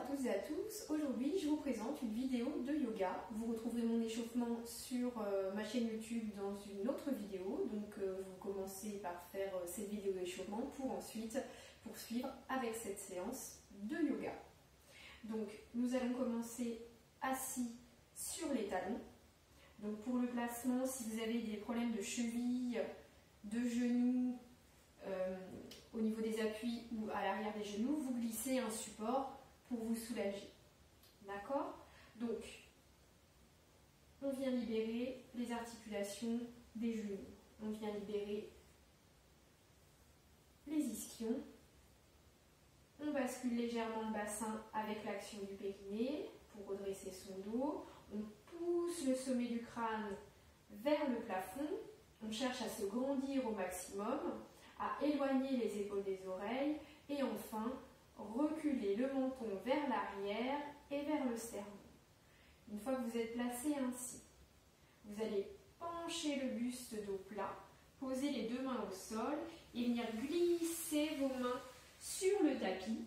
toutes et à tous. Aujourd'hui, je vous présente une vidéo de yoga. Vous retrouverez mon échauffement sur ma chaîne YouTube dans une autre vidéo. Donc, vous commencez par faire cette vidéo d'échauffement pour ensuite poursuivre avec cette séance de yoga. Donc, nous allons commencer assis sur les talons. Donc, pour le placement, si vous avez des problèmes de cheville, de genoux, au niveau des appuis ou à l'arrière des genoux, vous glissez un support pour vous soulager. D'accord? Donc, on vient libérer les articulations des genoux. On vient libérer les ischions. On bascule légèrement le bassin avec l'action du périnée pour redresser son dos. On pousse le sommet du crâne vers le plafond. On cherche à se grandir au maximum, à éloigner les épaules des oreilles et enfin reculer le menton vers l'arrière et vers le sternum. Une fois que vous êtes placé ainsi, vous allez pencher le buste dos plat, poser les deux mains au sol et venir glisser vos mains sur le tapis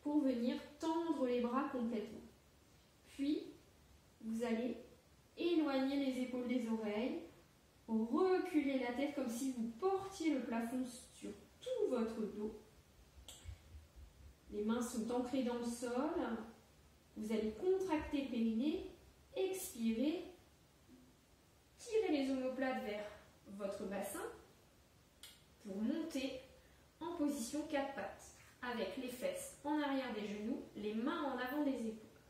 pour venir tendre les bras complètement. Puis, vous allez éloigner les épaules des oreilles, reculer la tête comme si vous portiez le plafond sur tout votre dos. Les mains sont ancrées dans le sol. Vous allez contracter le périnée, expirer, tirer les omoplates vers votre bassin pour monter en position 4 pattes, avec les fesses en arrière des genoux, les mains en avant des épaules.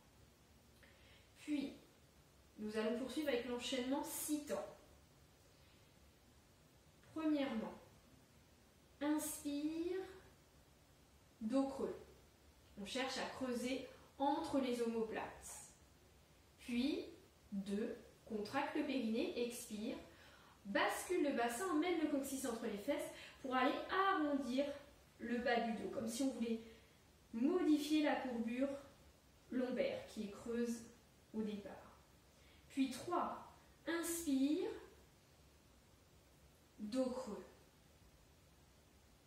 Puis, nous allons poursuivre avec l'enchaînement 6 temps. Premièrement, inspire, dos creux. On cherche à creuser entre les omoplates. Puis, 2, contracte le périnée, expire, bascule le bassin, emmène le coccyx entre les fesses pour aller arrondir le bas du dos, comme si on voulait modifier la courbure lombaire qui est creuse au départ. Puis 3, inspire, dos creux.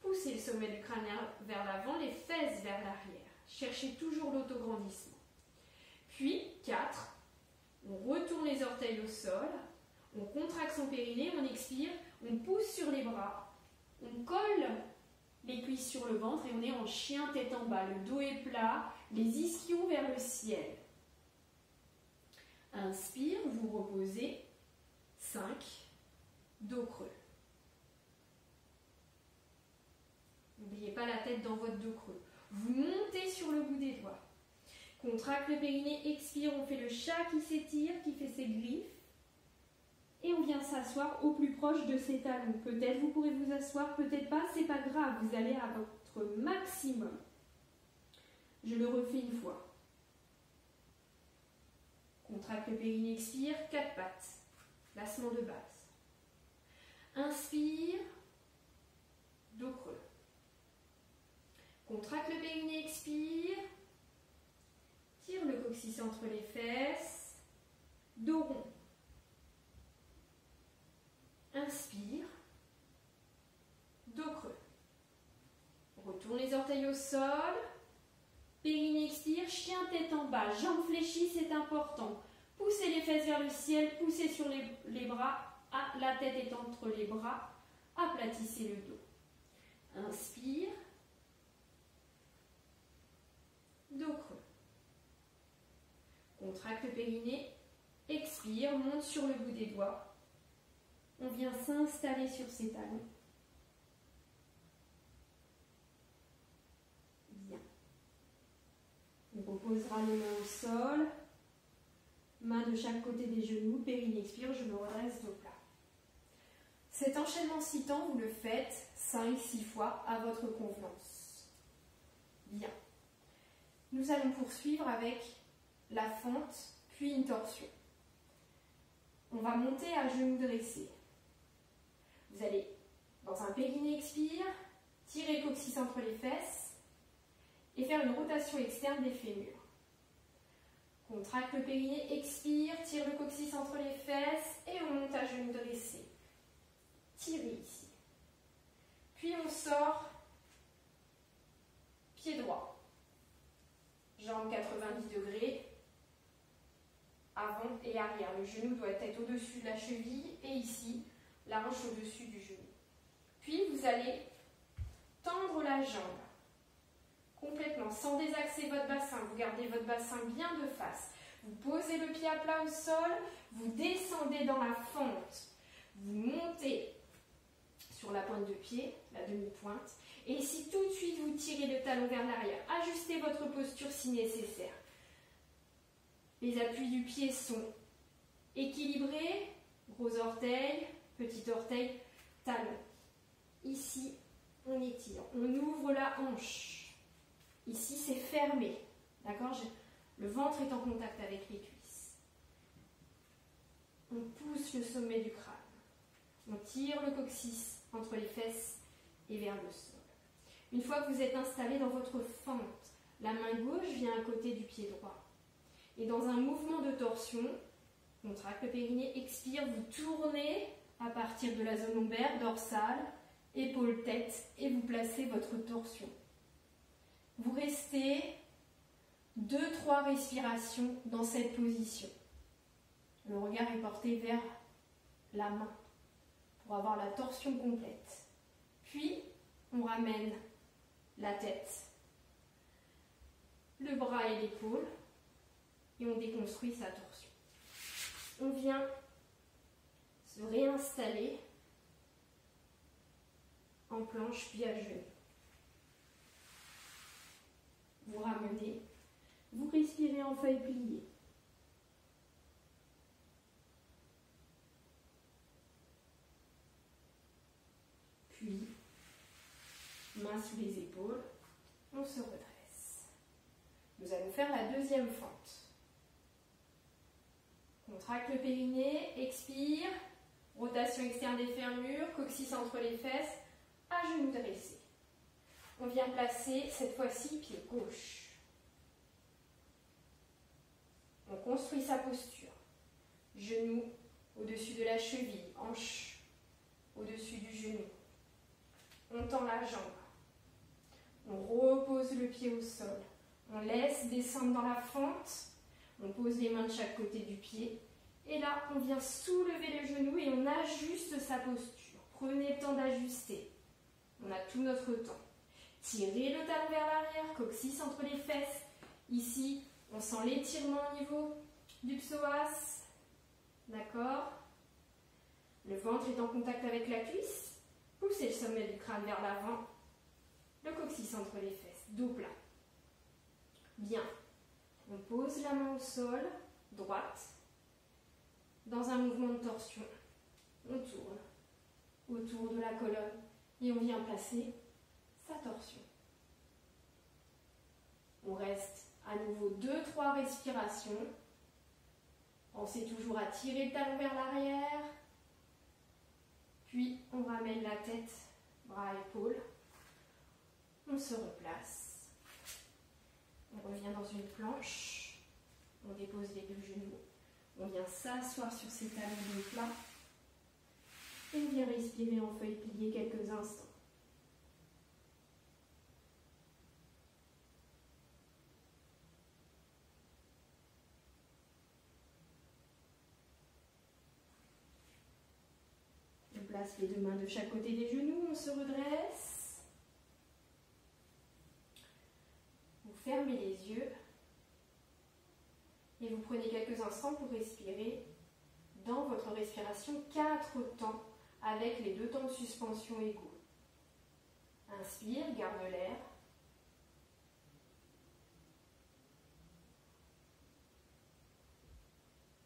Poussez le sommet du crâne vers l'avant, les fesses vers l'arrière. Cherchez toujours l'autograndissement. Puis 4, on retourne les orteils au sol, on contracte son périnée, on expire, on pousse sur les bras, on colle les cuisses sur le ventre et on est en chien tête en bas. Le dos est plat, les ischions vers le ciel. Inspire, vous reposez. 5, dos creux. N'oubliez pas la tête dans votre dos creux. Vous montez sur le bout des doigts. Contracte le périnée, expire, on fait le chat qui s'étire, qui fait ses griffes. Et on vient s'asseoir au plus proche de ses talons. Peut-être vous pourrez vous asseoir, peut-être pas, c'est pas grave. Vous allez à votre maximum. Je le refais une fois. Contracte le périnée, expire, 4 pattes. Placement de base. Inspire, dos creux. Contracte le périnée, expire. Tire le coccyx entre les fesses. Dos rond. Inspire. Dos creux. Retourne les orteils au sol. Périnée, expire. Chien tête en bas. Jambes fléchies, c'est important. Poussez les fesses vers le ciel. Poussez sur les bras. La tête est entre les bras. Aplatissez le dos. Inspire. Dos creux. Contracte le périnée, expire, monte sur le bout des doigts. On vient s'installer sur ses talons. Bien. On reposera les mains au sol. Mains de chaque côté des genoux, périnée expire, je me redresse dos plat. Cet enchaînement 6 temps, vous le faites 5-6 fois à votre convenance. Bien. Nous allons poursuivre avec la fente, puis une torsion. On va monter à genoux dressés. Vous allez, dans un périnée expire, tirer le coccyx entre les fesses et faire une rotation externe des fémurs. Contracte le périnée, expire, tire le coccyx entre les fesses et on monte à genoux dressés. Tirez ici. Puis on sort, pied droit. Jambes 90 degrés, avant et arrière. Le genou doit être au-dessus de la cheville et ici, la hanche au-dessus du genou. Puis vous allez tendre la jambe complètement, sans désaxer votre bassin. Vous gardez votre bassin bien de face. Vous posez le pied à plat au sol, vous descendez dans la fente, vous montez sur la pointe de pied, la demi-pointe, et ici tout de suite vous tirez le talon vers l'arrière. Ajustez votre posture si nécessaire. Les appuis du pied sont équilibrés, gros orteil, petit orteil, talon. Ici, on étire, on ouvre la hanche. Ici, c'est fermé, d'accord? Le ventre est en contact avec les cuisses. On pousse le sommet du crâne. On tire le coccyx entre les fesses et vers le sol. Une fois que vous êtes installé dans votre fente, la main gauche vient à côté du pied droit. Et dans un mouvement de torsion, contracte le périnée, expire, vous tournez à partir de la zone lombaire, dorsale, épaule, tête, et vous placez votre torsion. Vous restez 2-3 respirations dans cette position. Le regard est porté vers la main pour avoir la torsion complète. Puis, on ramène la tête, le bras et l'épaule, et on déconstruit sa torsion. On vient se réinstaller en planche puis à genoux. Vous ramenez, vous respirez en feuille pliée. Puis, main sous les épaules, on se redresse. Nous allons faire la deuxième fente. Contracte le périnée, expire, rotation externe des fémurs, coccyx entre les fesses, à genoux dressés. On vient placer cette fois-ci pied gauche. On construit sa posture. Genou au-dessus de la cheville, hanche au-dessus du genou. On tend la jambe. On repose le pied au sol. On laisse descendre dans la fente. On pose les mains de chaque côté du pied. Et là, on vient soulever le genou et on ajuste sa posture. Prenez le temps d'ajuster. On a tout notre temps. Tirez le talon vers l'arrière, coccyx entre les fesses. Ici, on sent l'étirement au niveau du psoas. D'accord? Le ventre est en contact avec la cuisse. Poussez le sommet du crâne vers l'avant. Le coccyx entre les fesses. Dos plat. Bien. On pose la main au sol, droite. Dans un mouvement de torsion, on tourne autour de la colonne et on vient placer sa torsion. On reste à nouveau 2-3 respirations. Pensez toujours à tirer le talon vers l'arrière. Puis on ramène la tête, bras, épaules. On se replace. On revient dans une planche. On dépose les deux genoux. On vient s'asseoir sur ses talons de plat. Et on vient respirer en feuille pliée quelques instants. On place les deux mains de chaque côté des genoux, on se redresse. Vous fermez les yeux. Et vous prenez quelques instants pour respirer dans votre respiration 4 temps avec les 2 temps de suspension égaux. Inspire, garde l'air.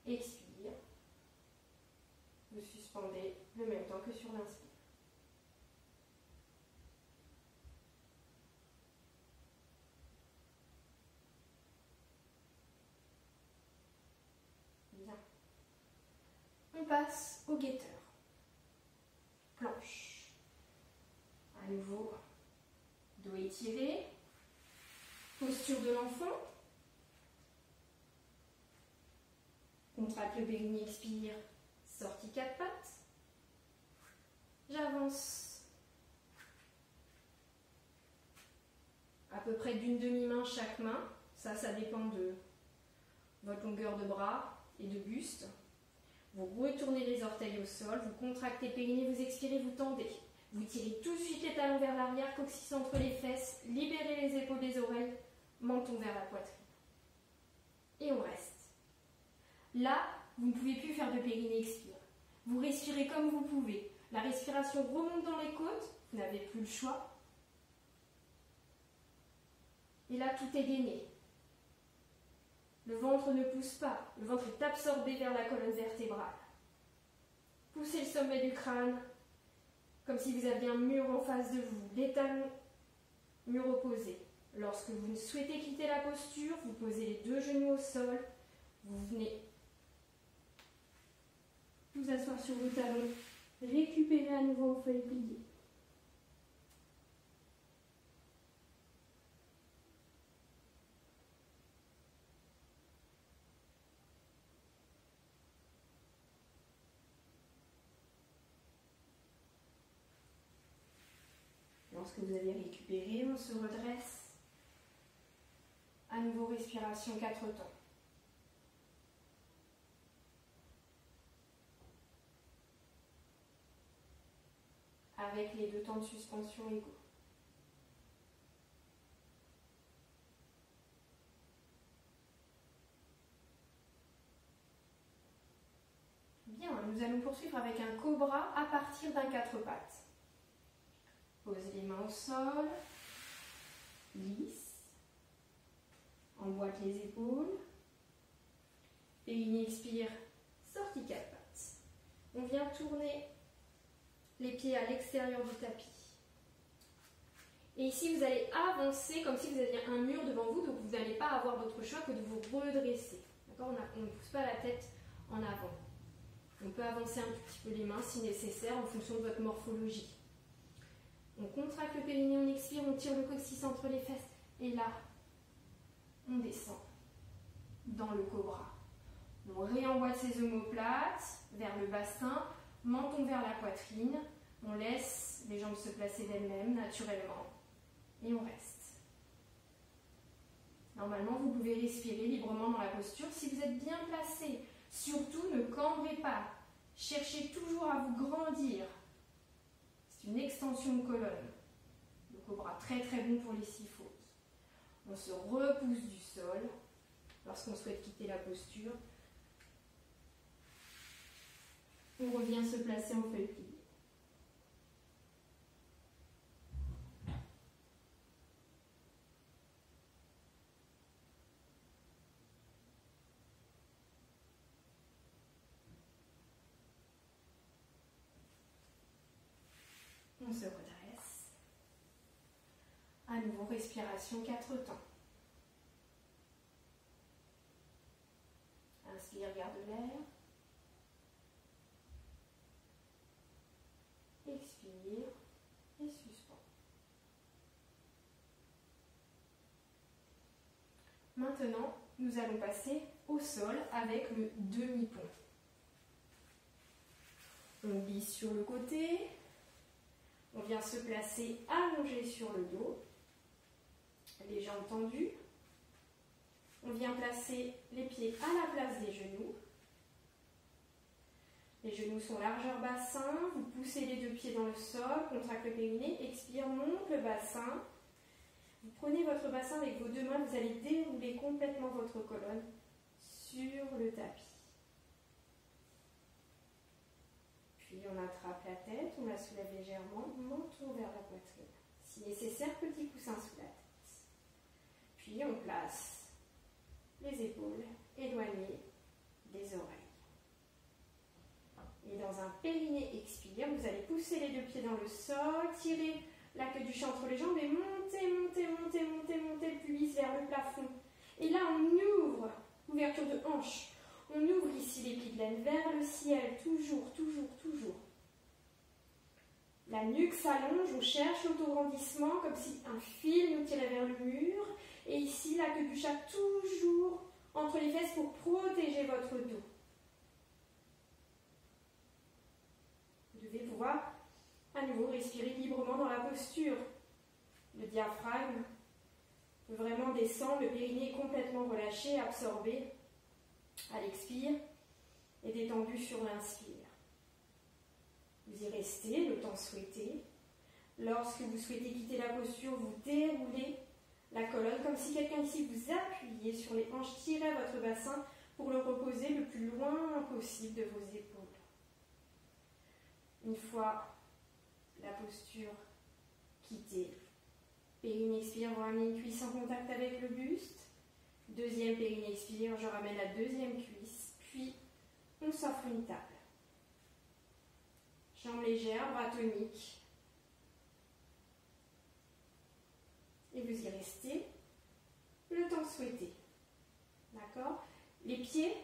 Expire. Vous suspendez le même temps que sur l'inspire. On passe au guetteur. Planche. À nouveau, dos étiré. Posture de l'enfant. Contracte le périnée, expire. Sortie 4 pattes. J'avance. À peu près d'une demi-main chaque main Ça dépend de votre longueur de bras et de buste. Vous retournez les orteils au sol, vous contractez périnée, vous expirez, vous tendez. Vous tirez tout de suite les talons vers l'arrière, coccyx entre les fesses, libérez les épaules des oreilles, menton vers la poitrine. Et on reste. Là, vous ne pouvez plus faire de périnée expire. Vous respirez comme vous pouvez. La respiration remonte dans les côtes, vous n'avez plus le choix. Et là, tout est gainé. Le ventre ne pousse pas, le ventre est absorbé vers la colonne vertébrale. Poussez le sommet du crâne, comme si vous aviez un mur en face de vous, les talons, mur opposé. Lorsque vous souhaitez quitter la posture, vous posez les deux genoux au sol, vous venez vous asseoir sur vos talons, récupérez à nouveau vos feuilles pliées. Lorsque vous avez récupéré, on se redresse. À nouveau, respiration 4 temps. Avec les 2 temps de suspension égaux. Bien, nous allons poursuivre avec un cobra à partir d'un 4 pattes. Posez les mains au sol, lisse, emboîte les épaules, périnée expire, sortie 4 pattes. On vient tourner les pieds à l'extérieur du tapis. Et ici, vous allez avancer comme si vous aviez un mur devant vous, donc vous n'allez pas avoir d'autre choix que de vous redresser. D'accord ? On ne pousse pas la tête en avant. On peut avancer un tout petit peu les mains si nécessaire en fonction de votre morphologie. On contracte le périnée, on expire, on tire le coccyx entre les fesses. Et là, on descend dans le cobra. On réemboîte ses omoplates vers le bassin, menton vers la poitrine. On laisse les jambes se placer d'elles-mêmes naturellement. Et on reste. Normalement, vous pouvez respirer librement dans la posture. Si vous êtes bien placé, surtout ne cambrez pas. Cherchez toujours à vous grandir. C'est une extension de colonne. Le cobra, très très bon pour les syphoses. On se repousse du sol lorsqu'on souhaite quitter la posture. On revient se placer en feuille pliée. On se redresse. À nouveau, respiration 4 temps. Inspire, garde l'air. Expire et suspend. Maintenant, nous allons passer au sol avec le demi-pont. On glisse sur le côté. On vient se placer allongé sur le dos, les jambes tendues. On vient placer les pieds à la place des genoux. Les genoux sont largeur bassin. Vous poussez les 2 pieds dans le sol, contracte le périnée, expire, monte le bassin. Vous prenez votre bassin avec vos 2 mains, vous allez dérouler complètement votre colonne sur le tapis. Puis on attrape la tête, on la soulève légèrement, menton vers la poitrine. Si nécessaire, petit coussin sous la tête. Puis on place les épaules éloignées des oreilles. Et dans un périnée expire, vous allez pousser les 2 pieds dans le sol, tirer la queue du chat entre les jambes et monter, monter, monter, monter, monter le pubis vers le plafond. Et là, on ouvre, ouverture de hanche. On ouvre ici les plis de laine vers le ciel, toujours, toujours, toujours. La nuque s'allonge, on cherche l'autograndissement comme si un fil nous tirait vers le mur. Et ici, la queue du chat toujours entre les fesses pour protéger votre dos. Vous devez pouvoir à nouveau respirer librement dans la posture. Le diaphragme vraiment descendre, le périnée est complètement relâché, absorbé à l'expire et détendu sur l'inspire. Vous y restez le temps souhaité. Lorsque vous souhaitez quitter la posture, vous déroulez la colonne comme si quelqu'un ici vous appuyait sur les hanches, tirait votre bassin pour le reposer le plus loin possible de vos épaules. Une fois la posture quittée, périnée expire, vous ramenez une cuisse en contact avec le buste. Deuxième périnée expire, je ramène la deuxième cuisse, puis on s'offre une table. Jambes légères, bras toniques. Et vous y restez le temps souhaité. D'accord? Les pieds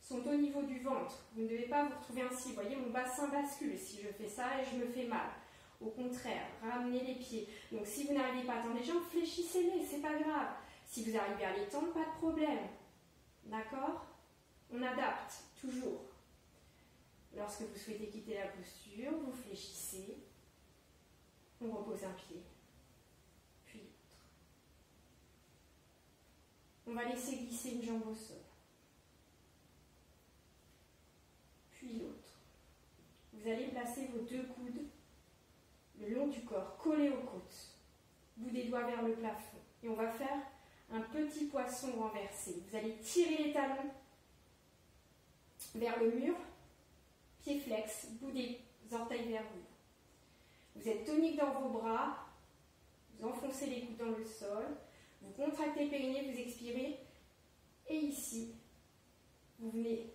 sont au niveau du ventre. Vous ne devez pas vous retrouver ainsi. Vous voyez, mon bassin bascule si je fais ça et je me fais mal. Au contraire, ramenez les pieds. Donc si vous n'arrivez pas à tendre les jambes, fléchissez-les, c'est pas grave. Si vous arrivez à les tendre, pas de problème. D'accord? On adapte, toujours. Lorsque vous souhaitez quitter la posture, vous fléchissez. On repose un pied. Puis l'autre. On va laisser glisser une jambe au sol. Puis l'autre. Vous allez placer vos deux coudes le long du corps, collés aux côtes. Bout des doigts vers le plafond. Et on va faire un petit poisson renversé. Vous allez tirer les talons vers le mur, pied flex, bout des orteils vers vous. Vous êtes tonique dans vos bras, vous enfoncez les coudes dans le sol, vous contractez le périnée, vous expirez, et ici, vous venez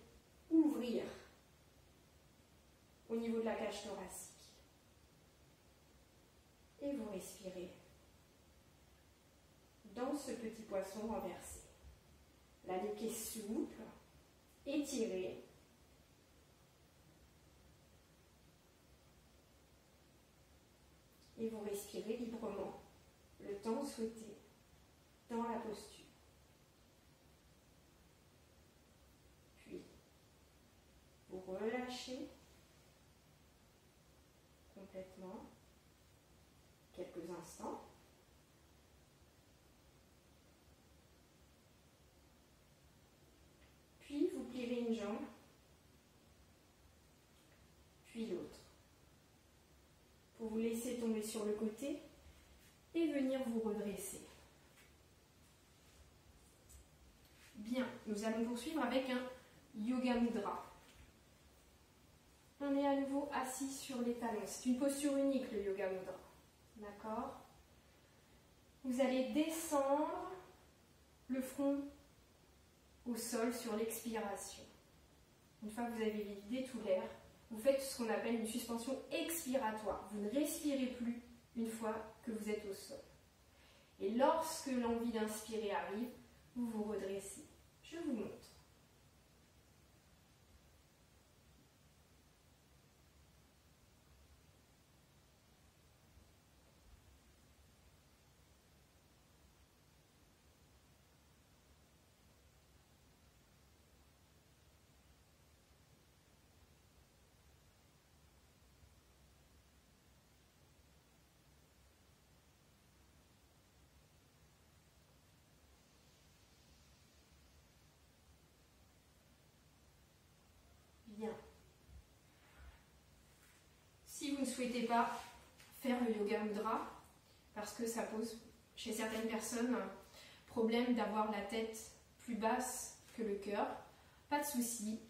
ouvrir au niveau de la cage thoracique. Et vous respirez dans ce petit poisson renversé. La nuque est souple, étirée. Et vous respirez librement le temps souhaité dans la posture. Puis, vous relâchez complètement quelques instants. Puis, vous plierez une jambe, puis l'autre. Pour vous laisser tomber sur le côté et venir vous redresser. Bien, nous allons poursuivre avec un Yoga Mudra. On est à nouveau assis sur les talons. C'est une posture unique, le Yoga Mudra. D'accord? Vous allez descendre le front au sol sur l'expiration. Une fois que vous avez vidé tout l'air, vous faites ce qu'on appelle une suspension expiratoire. Vous ne respirez plus une fois que vous êtes au sol. Et lorsque l'envie d'inspirer arrive, vous vous redressez. Je vous montre. Bien. Si vous ne souhaitez pas faire le Yoga Mudra, parce que ça pose chez certaines personnes problème d'avoir la tête plus basse que le cœur, pas de souci.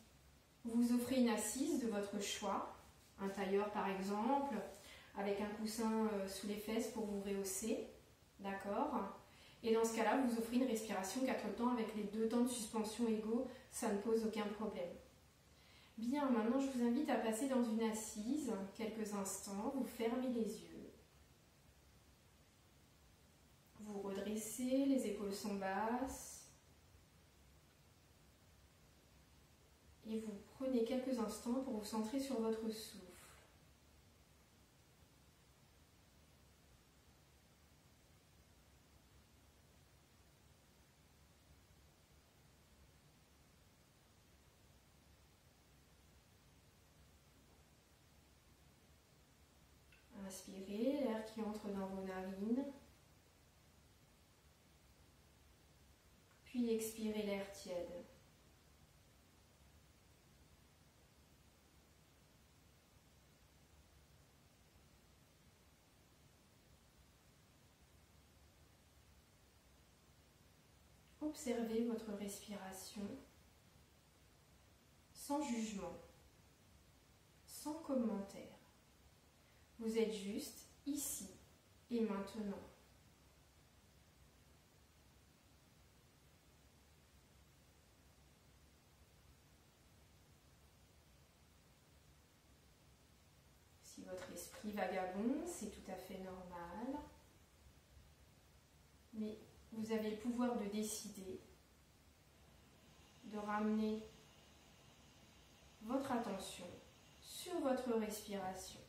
Vous vous offrez une assise de votre choix, un tailleur par exemple, avec un coussin sous les fesses pour vous rehausser, d'accord? Et dans ce cas-là, vous offrez une respiration 4 temps avec les 2 temps de suspension égaux, ça ne pose aucun problème. Bien, maintenant je vous invite à passer dans une assise quelques instants, vous fermez les yeux. Vous redressez, les épaules sont basses. Et vous prenez quelques instants pour vous centrer sur votre souffle. Inspirez l'air qui entre dans vos narines. Puis expirez l'air tiède. Observez votre respiration sans jugement, sans commentaire. Vous êtes juste ici et maintenant. Si votre esprit vagabonde, c'est tout à fait normal. Mais vous avez le pouvoir de décider, de ramener votre attention sur votre respiration.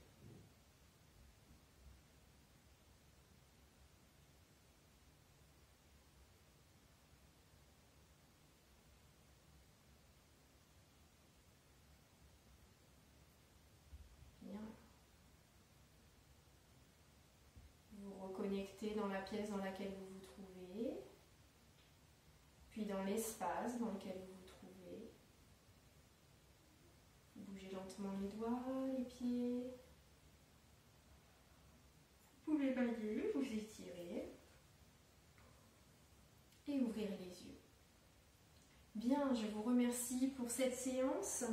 Bien. Vous vous reconnectez dans la pièce dans laquelle vous vous trouvez, puis dans l'espace dans lequel vous vous trouvez. Bougez lentement les doigts, les pieds. Vous pouvez bailler, vous étirer et ouvrir les yeux. Bien, je vous remercie pour cette séance.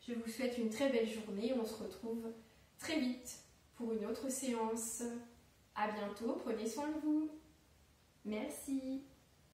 Je vous souhaite une très belle journée. On se retrouve très vite pour une autre séance. À bientôt, prenez soin de vous. Merci.